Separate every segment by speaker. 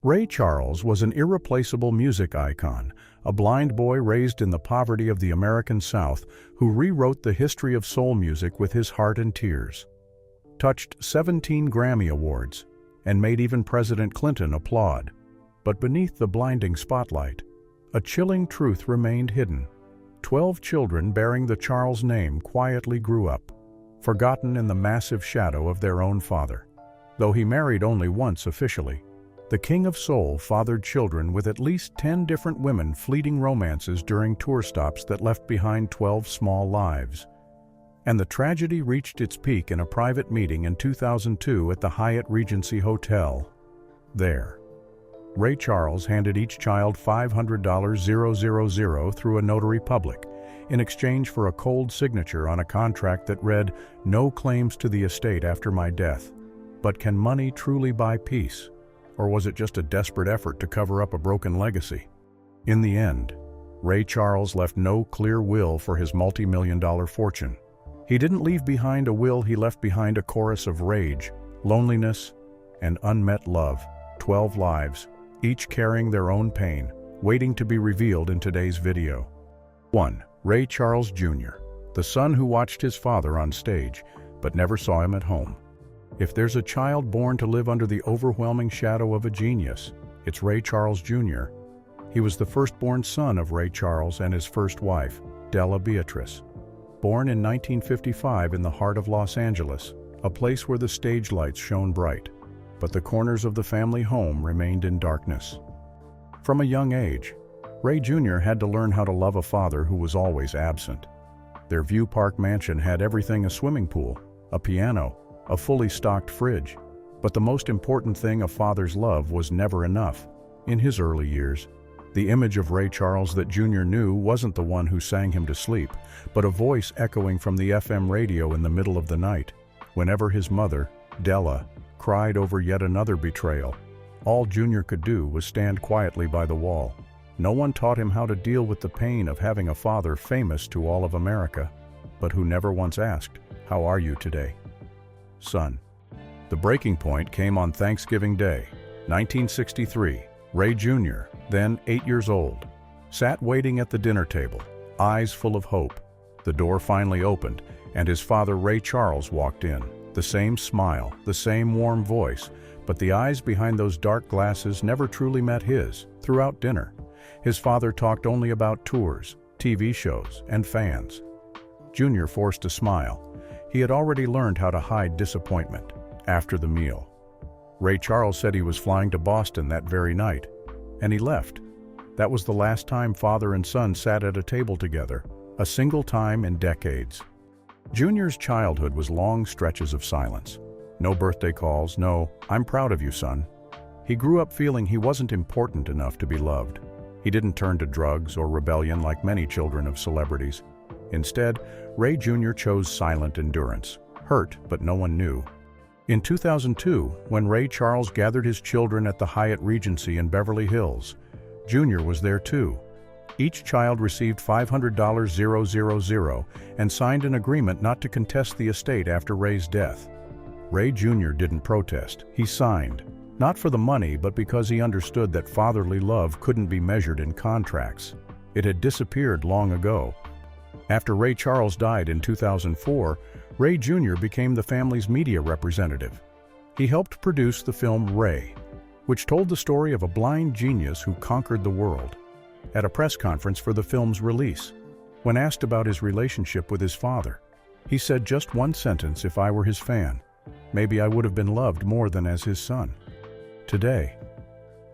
Speaker 1: Ray Charles was an irreplaceable music icon, a blind boy raised in the poverty of the American South who rewrote the history of soul music with his heart and tears. Touched 17 Grammy Awards, and made even President Clinton applaud. But beneath the blinding spotlight, a chilling truth remained hidden. 12 children bearing the Charles name quietly grew up, forgotten in the massive shadow of their own father. Though he married only once officially, the King of Soul fathered children with at least 10 different women, fleeting romances during tour stops that left behind 12 small lives. And the tragedy reached its peak in a private meeting in 2002 at the Hyatt Regency Hotel. There, Ray Charles handed each child $500,000 through a notary public in exchange for a cold signature on a contract that read, "No claims to the estate after my death. But can money truly buy peace? Or was it just a desperate effort to cover up a broken legacy?" In the end, Ray Charles left no clear will for his multi-million-dollar fortune. He didn't leave behind a will, he left behind a chorus of rage, loneliness, and unmet love. 12 lives, each carrying their own pain, waiting to be revealed in today's video. 1. Ray Charles Jr., the son who watched his father on stage, but never saw him at home. If there's a child born to live under the overwhelming shadow of a genius, it's Ray Charles Jr. He was the firstborn son of Ray Charles and his first wife, Della Beatrice. Born in 1955 in the heart of Los Angeles, a place where the stage lights shone bright, but the corners of the family home remained in darkness. From a young age, Ray Jr. had to learn how to love a father who was always absent. Their View Park mansion had everything: a swimming pool, a piano, a fully stocked fridge. But the most important thing, a father's love, was never enough. In his early years, the image of Ray Charles that Jr. knew wasn't the one who sang him to sleep, but a voice echoing from the FM radio in the middle of the night. Whenever his mother, Della, cried over yet another betrayal, all Jr. could do was stand quietly by the wall. No one taught him how to deal with the pain of having a father famous to all of America, but who never once asked, "How are you today, son?" The breaking point came on Thanksgiving Day, 1963. Ray Jr., then 8 years old, sat waiting at the dinner table, eyes full of hope. The door finally opened, and his father, Ray Charles, walked in. The same smile, the same warm voice, but the eyes behind those dark glasses never truly met his. Throughout dinner, his father talked only about tours, TV shows, and fans. Jr. forced a smile. He had already learned how to hide disappointment. After the meal, Ray Charles said he was flying to Boston that very night, and he left. That was the last time father and son sat at a table together, a single time in decades. Junior's childhood was long stretches of silence. No birthday calls, no "I'm proud of you, son." He grew up feeling he wasn't important enough to be loved. He didn't turn to drugs or rebellion like many children of celebrities. Instead, Ray Jr. chose silent endurance, hurt but no one knew. In 2002, when Ray Charles gathered his children at the Hyatt Regency in Beverly Hills, Jr. was there too. Each child received $500,000 and signed an agreement not to contest the estate after Ray's death. Ray Jr. didn't protest. He signed, not for the money, but because he understood that fatherly love couldn't be measured in contracts. It had disappeared long ago. After Ray Charles died in 2004, Ray Jr. became the family's media representative. He helped produce the film Ray, which told the story of a blind genius who conquered the world. At a press conference for the film's release, when asked about his relationship with his father, he said just one sentence: "If I were his fan, maybe I would have been loved more than as his son." Today,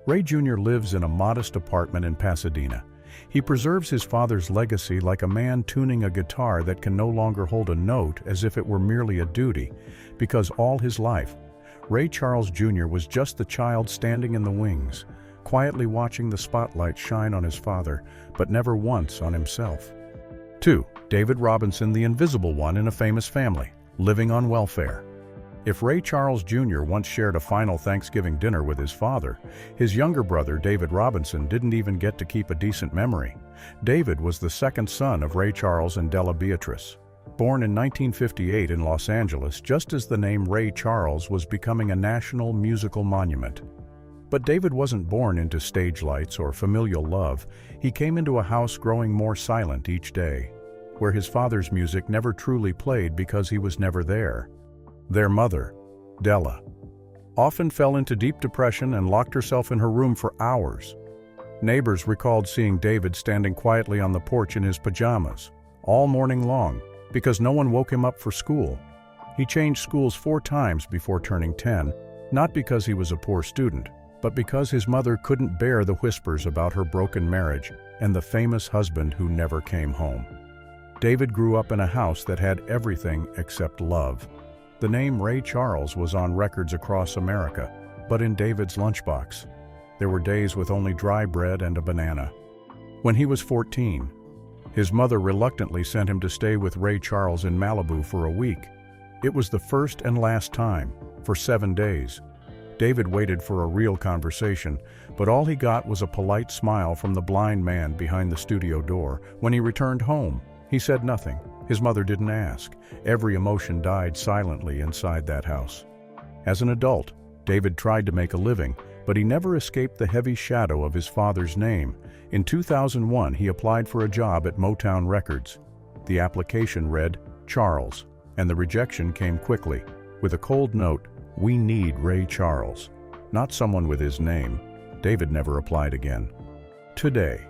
Speaker 1: Ray Jr. lives in a modest apartment in Pasadena. He preserves his father's legacy like a man tuning a guitar that can no longer hold a note, as if it were merely a duty, because all his life, Ray Charles Jr. was just the child standing in the wings, quietly watching the spotlight shine on his father, but never once on himself. 2. David Robinson, the invisible one in a famous family, living on welfare. If Ray Charles Jr. once shared a final Thanksgiving dinner with his father, his younger brother David Robinson didn't even get to keep a decent memory. David was the second son of Ray Charles and Della Beatrice. Born in 1958 in Los Angeles, just as the name Ray Charles was becoming a national musical monument. But David wasn't born into stage lights or familial love. He came into a house growing more silent each day, where his father's music never truly played because he was never there. Their mother, Della, often fell into deep depression and locked herself in her room for hours. Neighbors recalled seeing David standing quietly on the porch in his pajamas, all morning long, because no one woke him up for school. He changed schools 4 times before turning 10, not because he was a poor student, but because his mother couldn't bear the whispers about her broken marriage and the famous husband who never came home. David grew up in a house that had everything except love. The name Ray Charles was on records across America, but in David's lunchbox, there were days with only dry bread and a banana. When he was 14, his mother reluctantly sent him to stay with Ray Charles in Malibu for a week. It was the first and last time, for 7 days. David waited for a real conversation, but all he got was a polite smile from the blind man behind the studio door. When he returned home, he said nothing. His mother didn't ask. Every emotion died silently inside that house. As an adult, David tried to make a living, but he never escaped the heavy shadow of his father's name. In 2001, he applied for a job at Motown Records. The application read, Charles, and the rejection came quickly, with a cold note, "We need Ray Charles," not someone with his name. David never applied again. Today,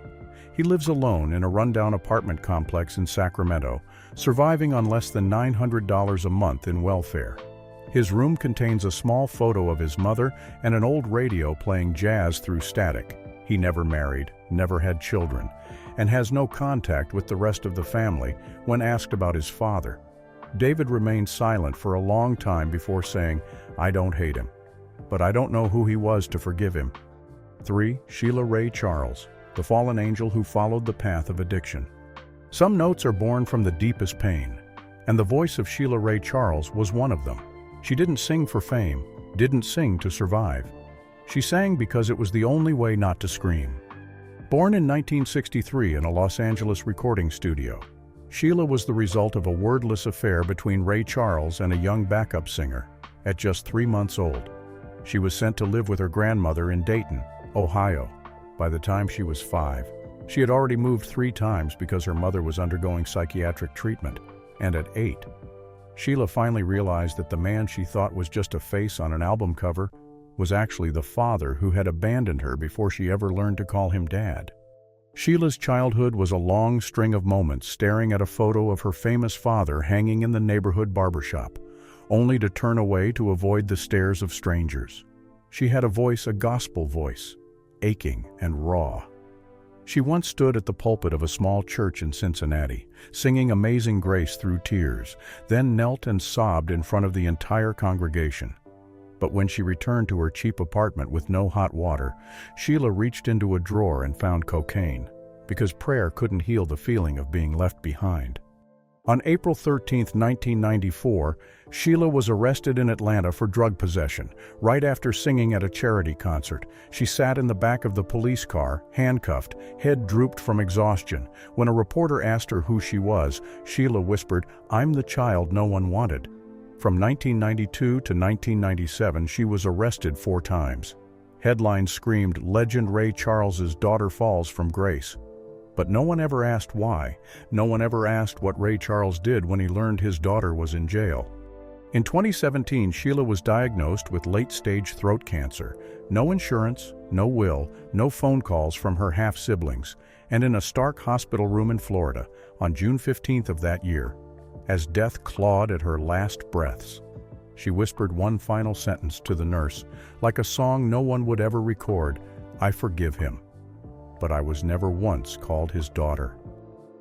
Speaker 1: he lives alone in a rundown apartment complex in Sacramento, surviving on less than $900 a month in welfare. His room contains a small photo of his mother and an old radio playing jazz through static. He never married, never had children, and has no contact with the rest of the family when asked about his father. David remained silent for a long time before saying, "I don't hate him, but I don't know who he was to forgive him." 3. Sheila Ray Charles, the fallen angel who followed the path of addiction. Some notes are born from the deepest pain, and the voice of Sheila Ray Charles was one of them. She didn't sing for fame, didn't sing to survive. She sang because it was the only way not to scream. Born in 1963 in a Los Angeles recording studio, Sheila was the result of a wordless affair between Ray Charles and a young backup singer. At just 3 months old, she was sent to live with her grandmother in Dayton, Ohio. By the time she was 5, she had already moved 3 times because her mother was undergoing psychiatric treatment. And at 8, Sheila finally realized that the man she thought was just a face on an album cover was actually the father who had abandoned her before she ever learned to call him Dad. Sheila's childhood was a long string of moments staring at a photo of her famous father hanging in the neighborhood barbershop, only to turn away to avoid the stares of strangers. She had a voice, a gospel voice, aching and raw. She once stood at the pulpit of a small church in Cincinnati, singing Amazing Grace through tears, then knelt and sobbed in front of the entire congregation. But when she returned to her cheap apartment with no hot water, Sheila reached into a drawer and found cocaine, because prayer couldn't heal the feeling of being left behind. On April 13, 1994, Sheila was arrested in Atlanta for drug possession. Right after singing at a charity concert, she sat in the back of the police car, handcuffed, head drooped from exhaustion. When a reporter asked her who she was, Sheila whispered, "I'm the child no one wanted." From 1992 to 1997, she was arrested 4 times. Headlines screamed, "Legend Ray Charles's daughter falls from grace." But no one ever asked why. No one ever asked what Ray Charles did when he learned his daughter was in jail. In 2017, Sheila was diagnosed with late-stage throat cancer. No insurance, no will, no phone calls from her half-siblings, and in a Stark hospital room in Florida on June 15th of that year, as death clawed at her last breaths, she whispered one final sentence to the nurse, like a song no one would ever record, "I forgive him, but I was never once called his daughter."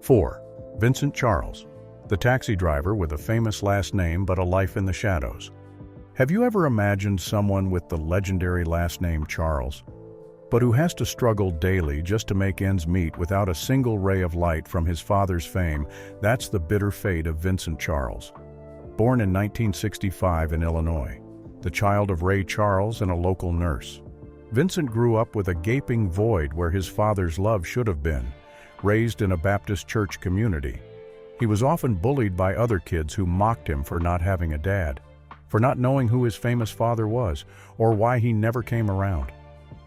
Speaker 1: 4. Vincent Charles, the taxi driver with a famous last name but a life in the shadows. Have you ever imagined someone with the legendary last name Charles, but who has to struggle daily just to make ends meet without a single ray of light from his father's fame? That's the bitter fate of Vincent Charles. Born in 1965 in Illinois, the child of Ray Charles and a local nurse, Vincent grew up with a gaping void where his father's love should have been. Raised in a Baptist church community, he was often bullied by other kids who mocked him for not having a dad, for not knowing who his famous father was, or why he never came around.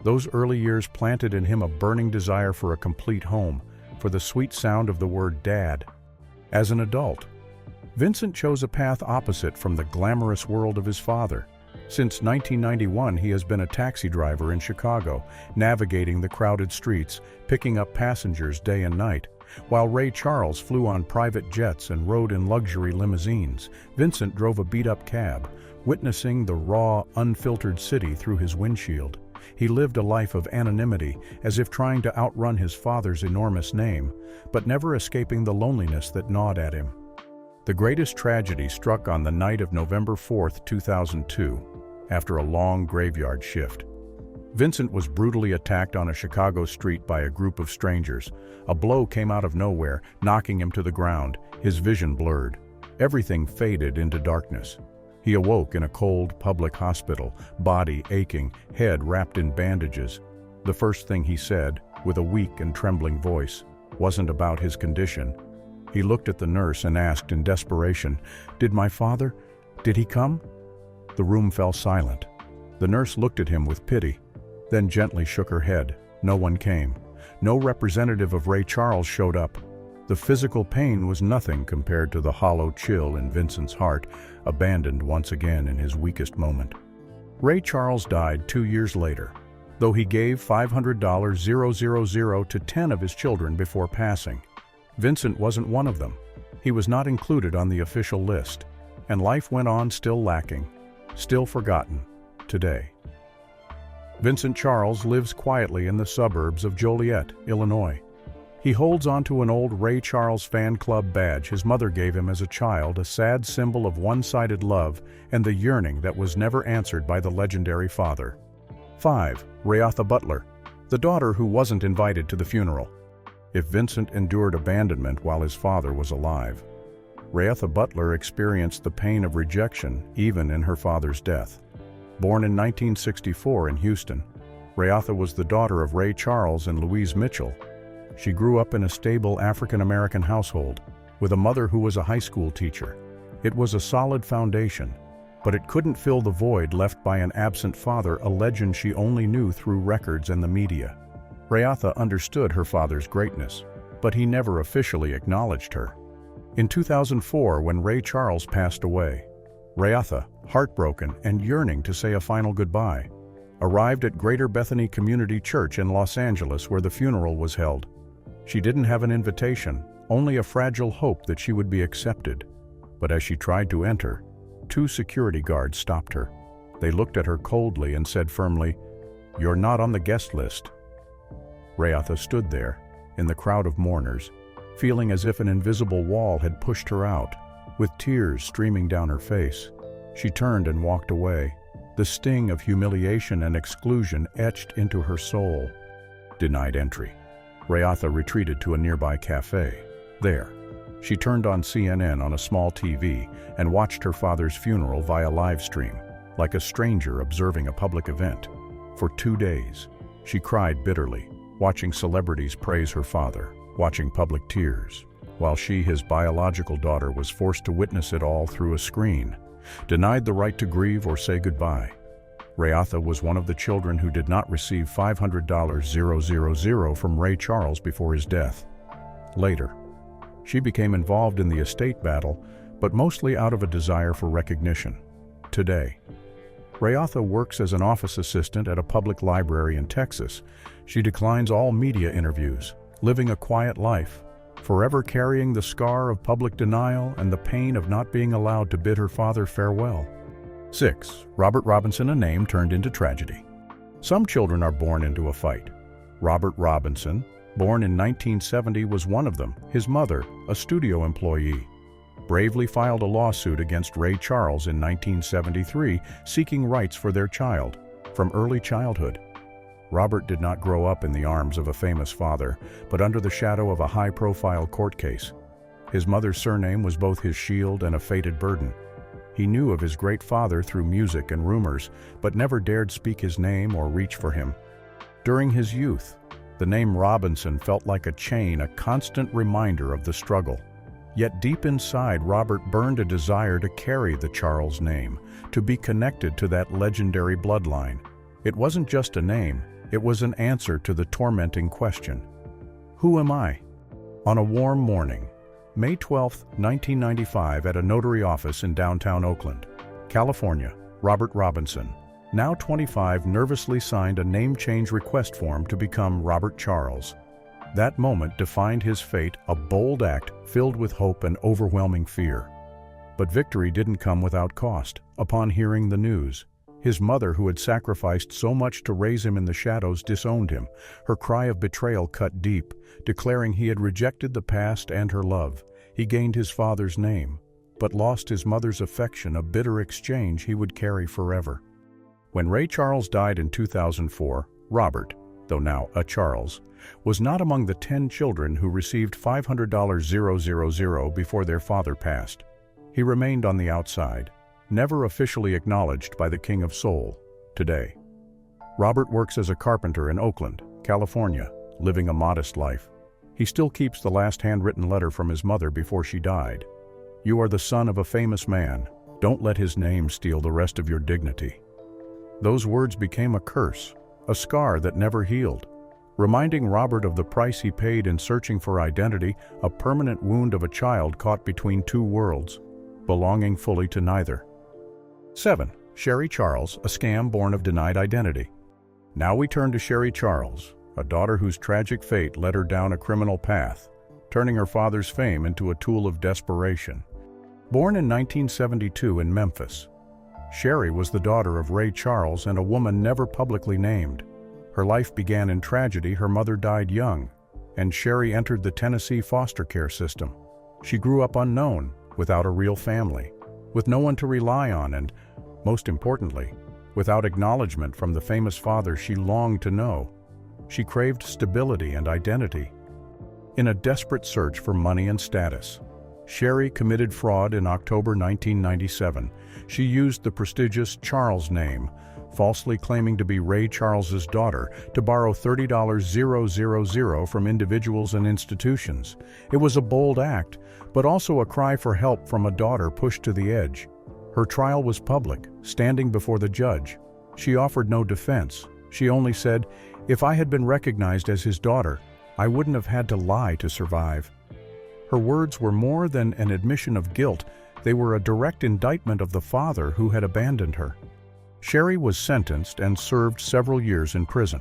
Speaker 1: Those early years planted in him a burning desire for a complete home, for the sweet sound of the word dad. As an adult, Vincent chose a path opposite from the glamorous world of his father. Since 1991, he has been a taxi driver in Chicago, navigating the crowded streets, picking up passengers day and night. While Ray Charles flew on private jets and rode in luxury limousines, Vincent drove a beat-up cab, witnessing the raw, unfiltered city through his windshield. He lived a life of anonymity, as if trying to outrun his father's enormous name, but never escaping the loneliness that gnawed at him. The greatest tragedy struck on the night of November 4, 2002, after a long graveyard shift. Vincent was brutally attacked on a Chicago street by a group of strangers. A blow came out of nowhere, knocking him to the ground, his vision blurred. Everything faded into darkness. He awoke in a cold public hospital, body aching, head wrapped in bandages. The first thing he said, with a weak and trembling voice, wasn't about his condition. He looked at the nurse and asked in desperation, "Did my father? Did he come?" The room fell silent. The nurse looked at him with pity, then gently shook her head. No one came. No representative of Ray Charles showed up. The physical pain was nothing compared to the hollow chill in Vincent's heart, abandoned once again in his weakest moment. Ray Charles died 2 years later, though he gave $500,000 to 10 of his children before passing. Vincent wasn't one of them. He was not included on the official list, and life went on still lacking, still forgotten, today. Vincent Charles lives quietly in the suburbs of Joliet, Illinois. He holds onto an old Ray Charles fan club badge his mother gave him as a child, a sad symbol of one-sided love and the yearning that was never answered by the legendary father. 5. Rayatha Butler, the daughter who wasn't invited to the funeral. If Vincent endured abandonment while his father was alive, Rayatha Butler experienced the pain of rejection even in her father's death. Born in 1964 in Houston, Rayatha was the daughter of Ray Charles and Louise Mitchell. She grew up in a stable African-American household, with a mother who was a high school teacher. It was a solid foundation, but it couldn't fill the void left by an absent father, a legend she only knew through records and the media. Rayatha understood her father's greatness, but he never officially acknowledged her. In 2004, when Ray Charles passed away, Rayatha, heartbroken and yearning to say a final goodbye, arrived at Greater Bethany Community Church in Los Angeles, where the funeral was held. She didn't have an invitation, only a fragile hope that she would be accepted. But as she tried to enter, 2 security guards stopped her. They looked at her coldly and said firmly, "You're not on the guest list." Rayatha stood there, in the crowd of mourners, feeling as if an invisible wall had pushed her out, with tears streaming down her face. She turned and walked away, the sting of humiliation and exclusion etched into her soul. Denied entry. Rayatha retreated to a nearby cafe. There, she turned on CNN on a small TV and watched her father's funeral via live stream, like a stranger observing a public event. For 2 days, she cried bitterly, watching celebrities praise her father, watching public tears, while she, his biological daughter, was forced to witness it all through a screen, denied the right to grieve or say goodbye. Rayatha was one of the children who did not receive $500,000 from Ray Charles before his death. Later, she became involved in the estate battle, but mostly out of a desire for recognition. Today, Rayatha works as an office assistant at a public library in Texas. She declines all media interviews, living a quiet life, forever carrying the scar of public denial and the pain of not being allowed to bid her father farewell. 6. Robert Robinson, a name turned into tragedy. Some children are born into a fight. Robert Robinson, born in 1970, was one of them. His mother, a studio employee, bravely filed a lawsuit against Ray Charles in 1973, seeking rights for their child from early childhood. Robert did not grow up in the arms of a famous father, but under the shadow of a high-profile court case. His mother's surname was both his shield and a fated burden. He knew of his great father through music and rumors, but never dared speak his name or reach for him. During his youth, the name Robinson felt like a chain, a constant reminder of the struggle. Yet deep inside, Robert burned a desire to carry the Charles name, to be connected to that legendary bloodline. It wasn't just a name, It was an answer to the tormenting question, who am I? On a warm morning, May 12, 1995, at a notary office in downtown Oakland, California, Robert Robinson, now 25, nervously signed a name change request form to become Robert Charles. That moment defined his fate, a bold act filled with hope and overwhelming fear. But victory didn't come without cost. Upon hearing the news, his mother, who had sacrificed so much to raise him in the shadows, disowned him. Her cry of betrayal cut deep, declaring he had rejected the past and her love. He gained his father's name, but lost his mother's affection, a bitter exchange he would carry forever. When Ray Charles died in 2004, Robert, though now a Charles, was not among the 10 children who received $500,000 before their father passed. He remained on the outside, never officially acknowledged by the King of Soul. Today, Robert works as a carpenter in Oakland, California, living a modest life. He still keeps the last handwritten letter from his mother before she died. You are the son of a famous man. Don't let his name steal the rest of your dignity. Those words became a curse, a scar that never healed, reminding Robert of the price he paid in searching for identity, a permanent wound of a child caught between two worlds, belonging fully to neither. 7. Sherry Charles, a scam born of denied identity. Now we turn to Sherry Charles, a daughter whose tragic fate led her down a criminal path, turning her father's fame into a tool of desperation. Born in 1972 in Memphis, Sherry was the daughter of Ray Charles and a woman never publicly named. Her life began in tragedy. Her mother died young, and Sherry entered the Tennessee foster care system. She grew up unknown, without a real family, with no one to rely on, and, most importantly, without acknowledgement from the famous father she longed to know. She craved stability and identity. In a desperate search for money and status, Sherry committed fraud in October 1997. She used the prestigious Charles name, falsely claiming to be Ray Charles's daughter, to borrow $30,000 from individuals and institutions. It was a bold act, but also a cry for help from a daughter pushed to the edge. Her trial was public, standing before the judge. She offered no defense. She only said, "If I had been recognized as his daughter, I wouldn't have had to lie to survive." Her words were more than an admission of guilt. They were a direct indictment of the father who had abandoned her. Sherry was sentenced and served several years in prison.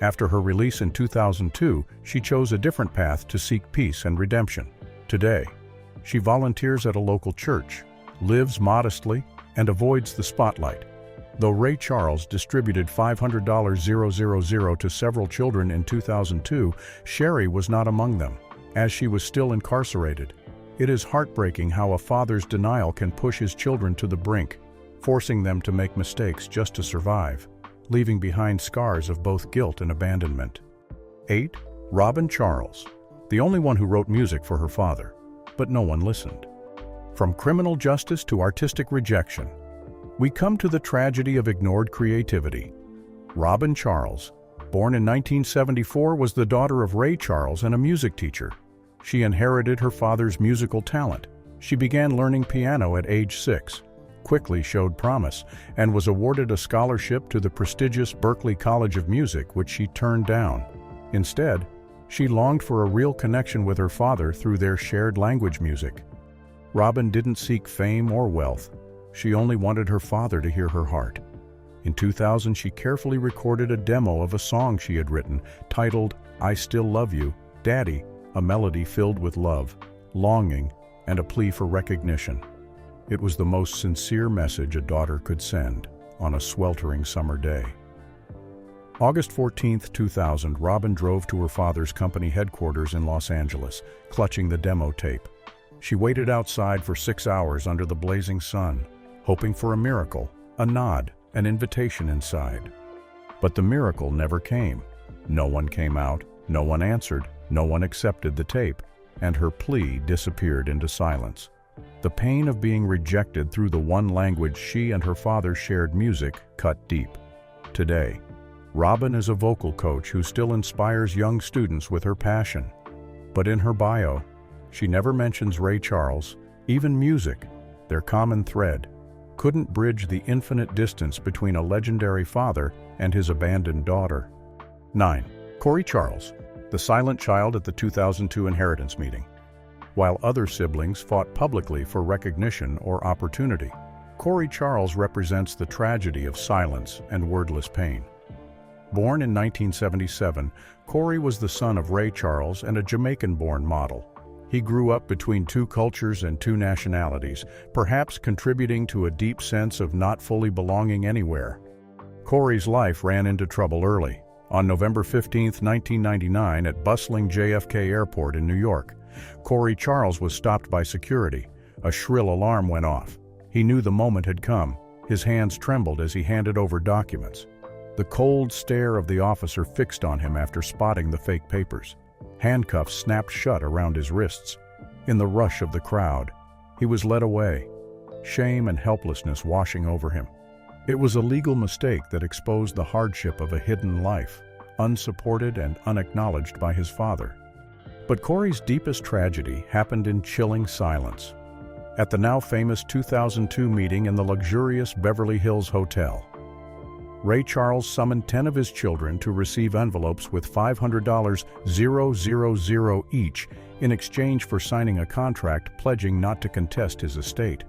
Speaker 1: After her release in 2002, she chose a different path to seek peace and redemption. Today, she volunteers at a local church, lives modestly, and avoids the spotlight. Though Ray Charles distributed $500,000 to several children in 2002, Sherry was not among them, as she was still incarcerated. It is heartbreaking how a father's denial can push his children to the brink, forcing them to make mistakes just to survive, leaving behind scars of both guilt and abandonment. 8. Robin Charles, the only one who wrote music for her father, but no one listened. From criminal justice to artistic rejection, we come to the tragedy of ignored creativity. Robin Charles, born in 1974, was the daughter of Ray Charles and a music teacher. She inherited her father's musical talent. She began learning piano at age 6, quickly showed promise, and was awarded a scholarship to the prestigious Berklee College of Music, which she turned down. Instead, she longed for a real connection with her father through their shared language, music. Robin didn't seek fame or wealth. She only wanted her father to hear her heart. In 2000, she carefully recorded a demo of a song she had written, titled "I Still Love You, Daddy," a melody filled with love, longing, and a plea for recognition. It was the most sincere message a daughter could send on a sweltering summer day. August 14, 2000, Robin drove to her father's company headquarters in Los Angeles, clutching the demo tape. She waited outside for 6 hours under the blazing sun, hoping for a miracle, a nod, an invitation inside. But the miracle never came. No one came out, no one answered, no one accepted the tape, and her plea disappeared into silence. The pain of being rejected through the one language she and her father shared, music, cut deep. Today, Robin is a vocal coach who still inspires young students with her passion. But in her bio, she never mentions Ray Charles. Even music, their common thread, couldn't bridge the infinite distance between a legendary father and his abandoned daughter. 9. Corey Charles, the silent child at the 2002 inheritance meeting. While other siblings fought publicly for recognition or opportunity, Corey Charles represents the tragedy of silence and wordless pain. Born in 1977, Corey was the son of Ray Charles and a Jamaican-born model. He grew up between two cultures and two nationalities, perhaps contributing to a deep sense of not fully belonging anywhere. Corey's life ran into trouble early. On November 15, 1999, at bustling JFK Airport in New York, Corey Charles was stopped by security. A shrill alarm went off. He knew the moment had come. His hands trembled as he handed over documents. The cold stare of the officer fixed on him after spotting the fake papers. Handcuffs snapped shut around his wrists. In the rush of the crowd, he was led away, shame and helplessness washing over him. It was a legal mistake that exposed the hardship of a hidden life, unsupported and unacknowledged by his father. But Corey's deepest tragedy happened in chilling silence. At the now famous 2002 meeting in the luxurious Beverly Hills Hotel, Ray Charles summoned 10 of his children to receive envelopes with $500,000 each in exchange for signing a contract pledging not to contest his estate.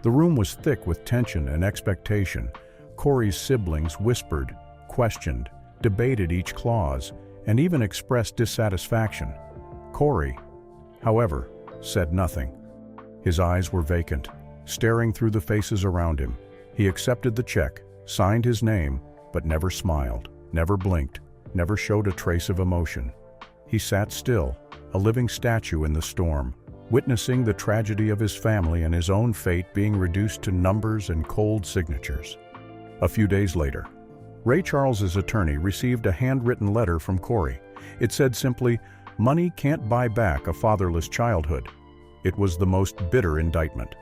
Speaker 1: The room was thick with tension and expectation. Corey's siblings whispered, questioned, debated each clause, and even expressed dissatisfaction. Corey, however, said nothing. His eyes were vacant, staring through the faces around him. He accepted the check, signed his name, but never smiled, never blinked, never showed a trace of emotion. He sat still, a living statue in the storm, witnessing the tragedy of his family and his own fate being reduced to numbers and cold signatures. A few days later, Ray Charles's attorney received a handwritten letter from Corey. It said simply, "Money can't buy back a fatherless childhood." It was the most bitter indictment.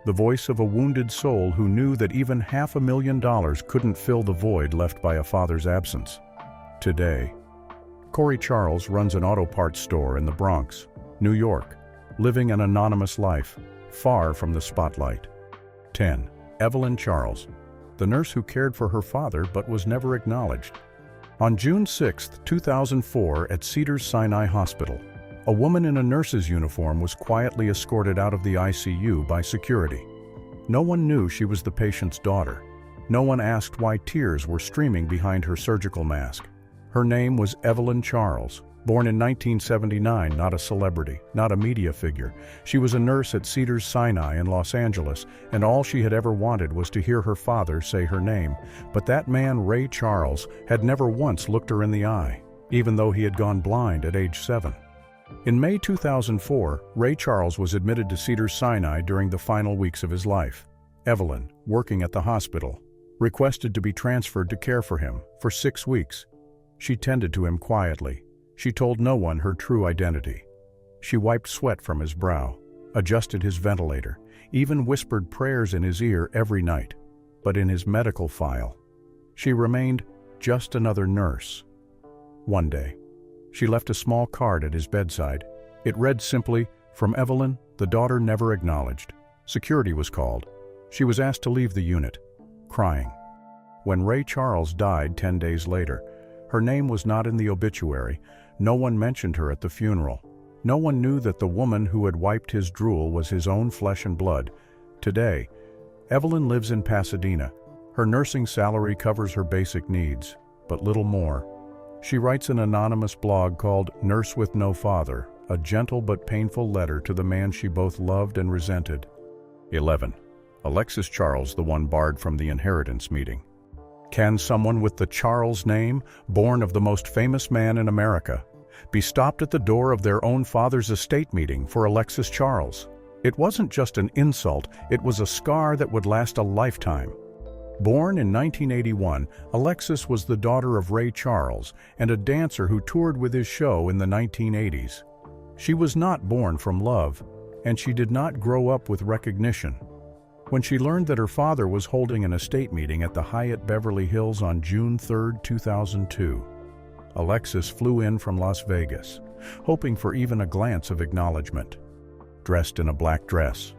Speaker 1: The voice of a wounded soul who knew that even $500,000 couldn't fill the void left by a father's absence. Today, Corey Charles runs an auto parts store in the Bronx, New York, living an anonymous life, far from the spotlight. 10. Evelyn Charles, the nurse who cared for her father but was never acknowledged. On June 6, 2004, at Cedars-Sinai Hospital, a woman in a nurse's uniform was quietly escorted out of the ICU by security. No one knew she was the patient's daughter. No one asked why tears were streaming behind her surgical mask. Her name was Evelyn Charles. Born in 1979, not a celebrity, not a media figure. She was a nurse at Cedars-Sinai in Los Angeles, and all she had ever wanted was to hear her father say her name. But that man, Ray Charles, had never once looked her in the eye, even though he had gone blind at age 7. In May 2004, Ray Charles was admitted to Cedars-Sinai during the final weeks of his life. Evelyn, working at the hospital, requested to be transferred to care for him for 6 weeks. She tended to him quietly. She told no one her true identity. She wiped sweat from his brow, adjusted his ventilator, even whispered prayers in his ear every night. But in his medical file, she remained just another nurse. One day, she left a small card at his bedside. It read simply, "From Evelyn, the daughter never acknowledged." Security was called. She was asked to leave the unit, crying. When Ray Charles died 10 days later, her name was not in the obituary. No one mentioned her at the funeral. No one knew that the woman who had wiped his drool was his own flesh and blood. Today, Evelyn lives in Pasadena. Her nursing salary covers her basic needs, but little more. She writes an anonymous blog called Nurse with No Father, a gentle but painful letter to the man she both loved and resented. 11. Alexis Charles, the one barred from the inheritance meeting. Can someone with the Charles name, born of the most famous man in America, be stopped at the door of their own father's estate meeting for Alexis Charles? It wasn't just an insult, it was a scar that would last a lifetime. Born in 1981, Alexis was the daughter of Ray Charles and a dancer who toured with his show in the 1980s. She was not born from love, and she did not grow up with recognition. When she learned that her father was holding an estate meeting at the Hyatt Beverly Hills on June 3, 2002, Alexis flew in from Las Vegas, hoping for even a glance of acknowledgement. Dressed in a black dress,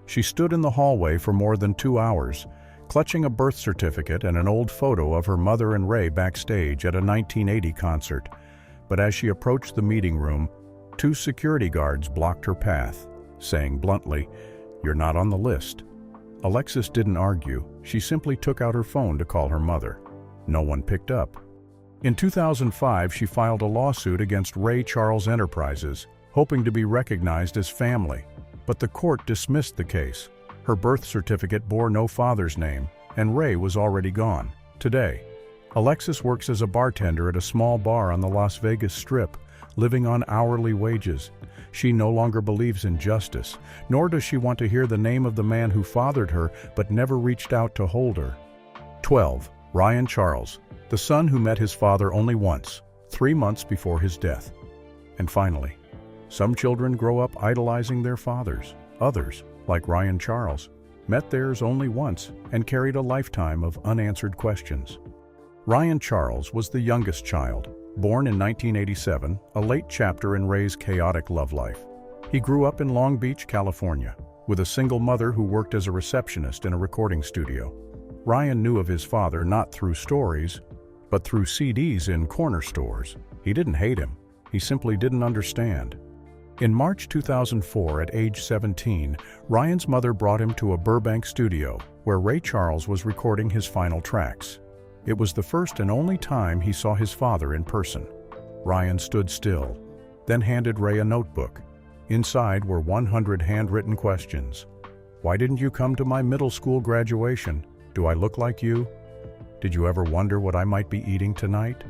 Speaker 1: she stood in the hallway for more than 2 hours, clutching a birth certificate and an old photo of her mother and Ray backstage at a 1980 concert. But as she approached the meeting room, 2 security guards blocked her path, saying bluntly, "You're not on the list." Alexis didn't argue. She simply took out her phone to call her mother. No one picked up. In 2005, she filed a lawsuit against Ray Charles Enterprises, hoping to be recognized as family. But the court dismissed the case. Her birth certificate bore no father's name, and Ray was already gone. Today, Alexis works as a bartender at a small bar on the Las Vegas Strip, living on hourly wages. She no longer believes in justice, nor does she want to hear the name of the man who fathered her but never reached out to hold her. 12. Ryan Charles, the son who met his father only once, 3 months before his death. And finally, some children grow up idolizing their fathers. Others, like Ryan Charles, met theirs only once and carried a lifetime of unanswered questions. Ryan Charles was the youngest child, born in 1987, a late chapter in Ray's chaotic love life. He grew up in Long Beach, California, with a single mother who worked as a receptionist in a recording studio. Ryan knew of his father not through stories, but through CDs in corner stores. He didn't hate him, he simply didn't understand. In March 2004, at age 17, Ryan's mother brought him to a Burbank studio where Ray Charles was recording his final tracks. It was the first and only time he saw his father in person. Ryan stood still, then handed Ray a notebook. Inside were 100 handwritten questions. Why didn't you come to my middle school graduation? Do I look like you? Did you ever wonder what I might be eating tonight?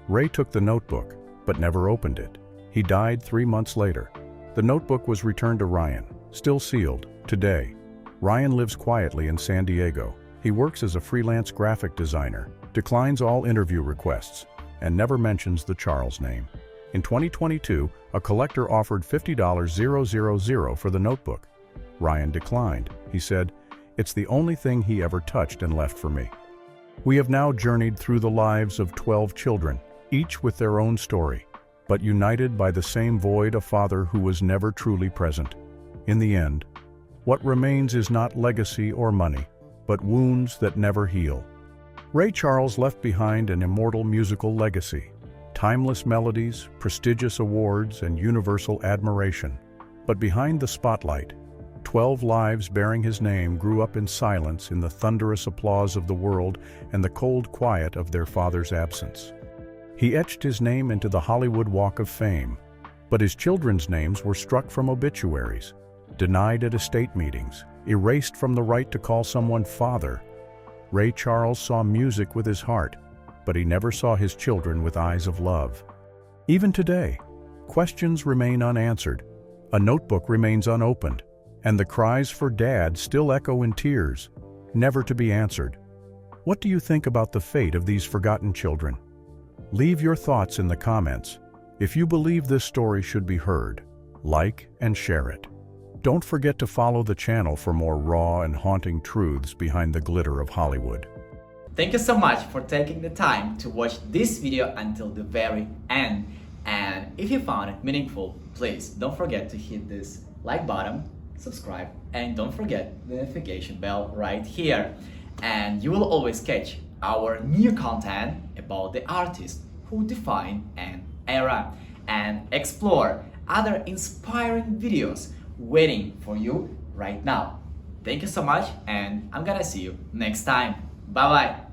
Speaker 1: Ray took the notebook, but never opened it. He died 3 months later. The notebook was returned to Ryan, still sealed, today. Ryan lives quietly in San Diego. He works as a freelance graphic designer, declines all interview requests, and never mentions the Charles name. In 2022, a collector offered $50,000 for the notebook. Ryan declined. He said, "It's the only thing he ever touched and left for me." We have now journeyed through the lives of 12 children, each with their own story, but united by the same void, a father who was never truly present. In the end, what remains is not legacy or money, but wounds that never heal. Ray Charles left behind an immortal musical legacy, timeless melodies, prestigious awards, and universal admiration. But behind the spotlight, 12 lives bearing his name grew up in silence in the thunderous applause of the world and the cold quiet of their father's absence. He etched his name into the Hollywood Walk of Fame, but his children's names were struck from obituaries, denied at estate meetings, erased from the right to call someone father. Ray Charles saw music with his heart, but he never saw his children with eyes of love. Even today, questions remain unanswered, a notebook remains unopened, and the cries for dad still echo in tears, never to be answered. What do you think about the fate of these forgotten children? Leave your thoughts in the comments. If you believe this story should be heard, like and share it. Don't forget to follow the channel for more raw and haunting truths behind the glitter of Hollywood.
Speaker 2: Thank you so much for taking the time to watch this video until the very end. And if you found it meaningful, please don't forget to hit this like button, subscribe, and don't forget the notification bell right here. And you will always catch our new content about the artists who define an era and explore other inspiring videos waiting for you right now. Thank you so much, and I'm gonna see you next time. Bye bye.